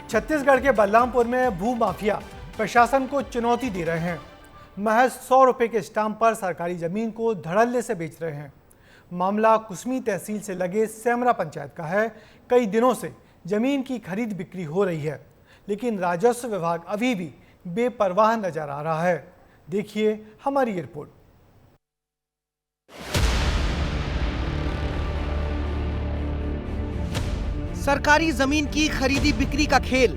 छत्तीसगढ़ के बलरामपुर में भू माफिया प्रशासन को चुनौती दे रहे हैं। महज 100 रुपए के स्टाम्प पर सरकारी जमीन को धड़ल्ले से बेच रहे हैं। मामला कुसमी तहसील से लगे सेमरा पंचायत का है। कई दिनों से जमीन की खरीद बिक्री हो रही है, लेकिन राजस्व विभाग अभी भी बेपरवाह नजर आ रहा है। देखिए हमारी ये रिपोर्ट। सरकारी जमीन की खरीदी बिक्री का खेल।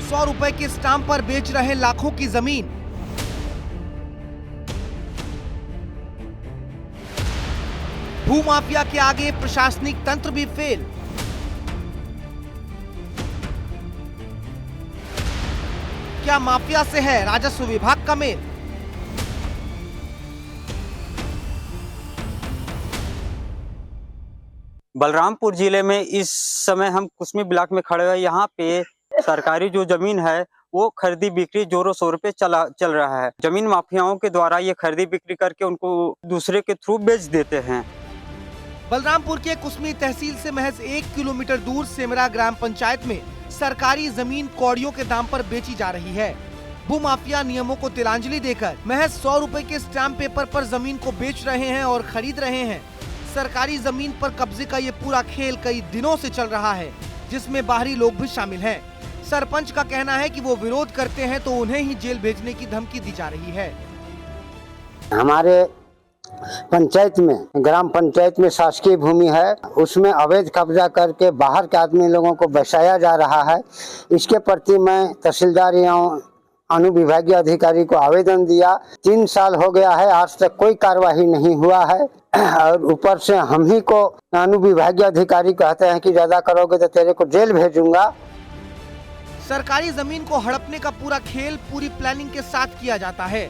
100 रुपए के स्टाम्प पर बेच रहे लाखों की जमीन। भूमाफिया के आगे प्रशासनिक तंत्र भी फेल। क्या माफिया से है राजस्व विभाग का मेल? बलरामपुर जिले में इस समय हम कुसमी ब्लॉक में खड़े हैं। यहाँ पे सरकारी जो जमीन है वो खरीदी बिक्री जोरों शोरों पे चल रहा है। जमीन माफियाओं के द्वारा ये खरीदी बिक्री करके उनको दूसरे के थ्रू बेच देते हैं। बलरामपुर के कुसमी तहसील से महज 1 किलोमीटर दूर सेमरा ग्राम पंचायत में सरकारी जमीन कौड़ियों के दाम पर बेची जा रही है। भूमाफिया नियमों को तिलांजलि देकर महज 100 रुपए के स्टाम्प पेपर पर जमीन को बेच रहे हैं और खरीद रहे हैं। सरकारी जमीन पर कब्जे का ये पूरा खेल कई दिनों से चल रहा है, जिसमें बाहरी लोग भी शामिल हैं। सरपंच का कहना है कि वो विरोध करते हैं तो उन्हें ही जेल भेजने की धमकी दी जा रही है। हमारे पंचायत में, ग्राम पंचायत में शासकीय भूमि है, उसमें अवैध कब्जा करके बाहर के आदमी लोगों को बसाया जा रहा है। इसके प्रति मैं तहसीलदार या अनुविभागीय अधिकारी को आवेदन दिया। 3 साल हो गया है, आज तक कोई कार्रवाई नहीं हुआ है। और ऊपर से हम ही को अनुविभागीय अधिकारी कहते हैं कि ज्यादा करोगे तो तेरे को जेल भेजूंगा। सरकारी जमीन को हड़पने का पूरा खेल पूरी प्लानिंग के साथ किया जाता है।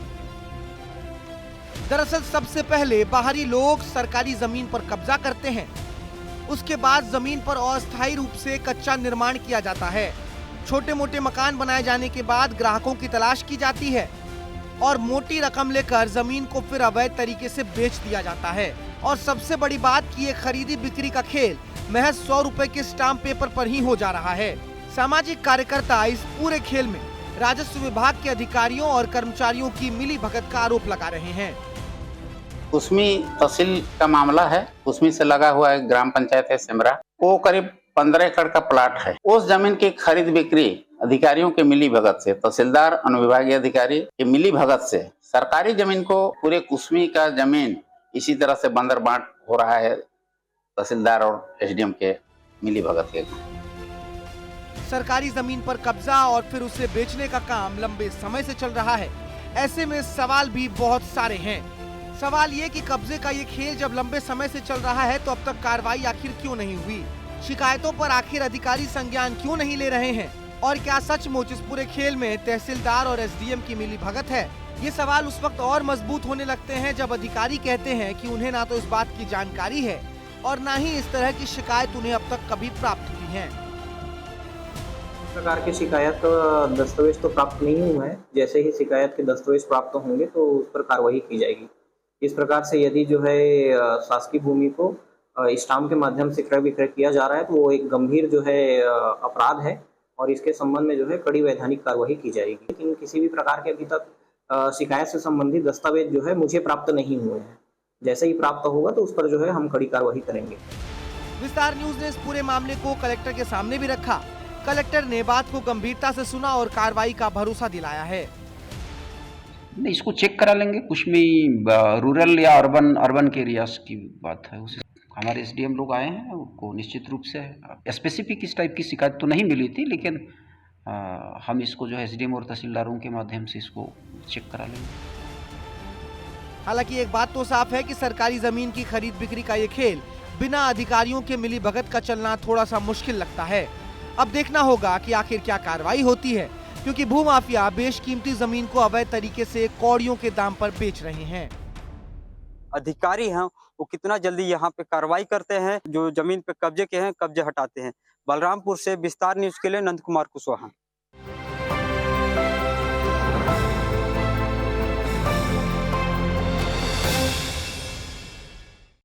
दरअसल सबसे पहले बाहरी लोग सरकारी जमीन पर कब्जा करते हैं। उसके बाद जमीन पर अस्थायी रूप से कच्चा निर्माण किया जाता है। छोटे मोटे मकान बनाए जाने के बाद ग्राहकों की तलाश की जाती है और मोटी रकम लेकर जमीन को फिर अवैध तरीके से बेच दिया जाता है। और सबसे बड़ी बात कि ये खरीदी बिक्री का खेल महज 100 रुपए के स्टाम्प पेपर पर ही हो जा रहा है। सामाजिक कार्यकर्ता इस पूरे खेल में राजस्व विभाग के अधिकारियों और कर्मचारियों की मिली भगत का आरोप लगा रहे हैं। कुसमी तहसील का मामला है। कुसमी से लगा हुआ एक ग्राम पंचायत है सेमरा, वो करीब 15 एकड़ का प्लाट है। उस जमीन की खरीद बिक्री अधिकारियों के मिली भगत से, तहसीलदार अनुविभागीय अधिकारी के मिली भगत से सरकारी जमीन को, पूरे कुसमी का जमीन इसी तरह से बंदर बांट हो रहा है तहसीलदार और एसडीएम के मिली भगत के। सरकारी जमीन पर कब्जा और फिर उसे बेचने का काम लंबे समय से चल रहा है। ऐसे में सवाल भी बहुत सारे हैं। सवाल ये कि कब्जे का ये खेल जब लंबे समय से चल रहा है तो अब तक कार्रवाई आखिर क्यों नहीं हुई? शिकायतों पर आखिर अधिकारी संज्ञान क्यों नहीं ले रहे हैं? और क्या सचमुच इस पूरे खेल में तहसीलदार और एसडीएम की मिली भगत है? ये सवाल उस वक्त और मजबूत होने लगते हैं जब अधिकारी कहते हैं कि उन्हें ना तो इस बात की जानकारी है और ना ही इस तरह की शिकायत उन्हें अब तक कभी प्राप्त हुई है। इस प्रकार की शिकायत दस्तावेज तो प्राप्त नहीं हुआ है। जैसे ही शिकायत के दस्तावेज प्राप्त होंगे तो उस पर कार्रवाई की जाएगी। इस प्रकार से यदि जो है शासकीय भूमि को स्टाम्प के माध्यम से क्रय विक्रय किया जा रहा है तो वो एक गंभीर जो है अपराध है और इसके संबंध में जो है कड़ी वैधानिक कार्रवाई की जाएगी। लेकिन किसी भी प्रकार के अभी तक शिकायत से संबंधित दस्तावेज जो है मुझे प्राप्त नहीं हुए हैं। जैसे ही प्राप्त होगा तो उस पर जो है हम कड़ी कार्रवाई करेंगे। विस्तार न्यूज ने इस पूरे मामले को कलेक्टर के सामने भी रखा। कलेक्टर ने बात को गंभीरता से सुना और कार्रवाई का भरोसा दिलाया है। नहीं, इसको चेक करा लेंगे। कुछ में रूरल या अर्बन के एरियाज की बात है, उसे हमारे एसडीएम लोग आए हैं, उनको निश्चित रूप से स्पेसिफिक इस टाइप की शिकायत तो नहीं मिली थी, लेकिन हम इसको जो है एसडीएम और तहसीलदारों के माध्यम से इसको चेक करा लेंगे। हालांकि एक बात तो साफ है कि सरकारी जमीन की खरीद बिक्री का ये खेल बिना अधिकारियों के मिली भगत का चलना थोड़ा सा मुश्किल लगता है। अब देखना होगा कि आखिर क्या कार्रवाई होती है, क्योंकि भूमाफिया बेशकीमती जमीन को अवैध तरीके से कौड़ियों के दाम पर बेच रहे हैं। अधिकारी हैं वो कितना जल्दी यहाँ पे कार्रवाई करते हैं, जो जमीन पे कब्जे के हैं कब्जे हटाते हैं। बलरामपुर से विस्तार न्यूज के लिए नंद कुमार कुशवाहा।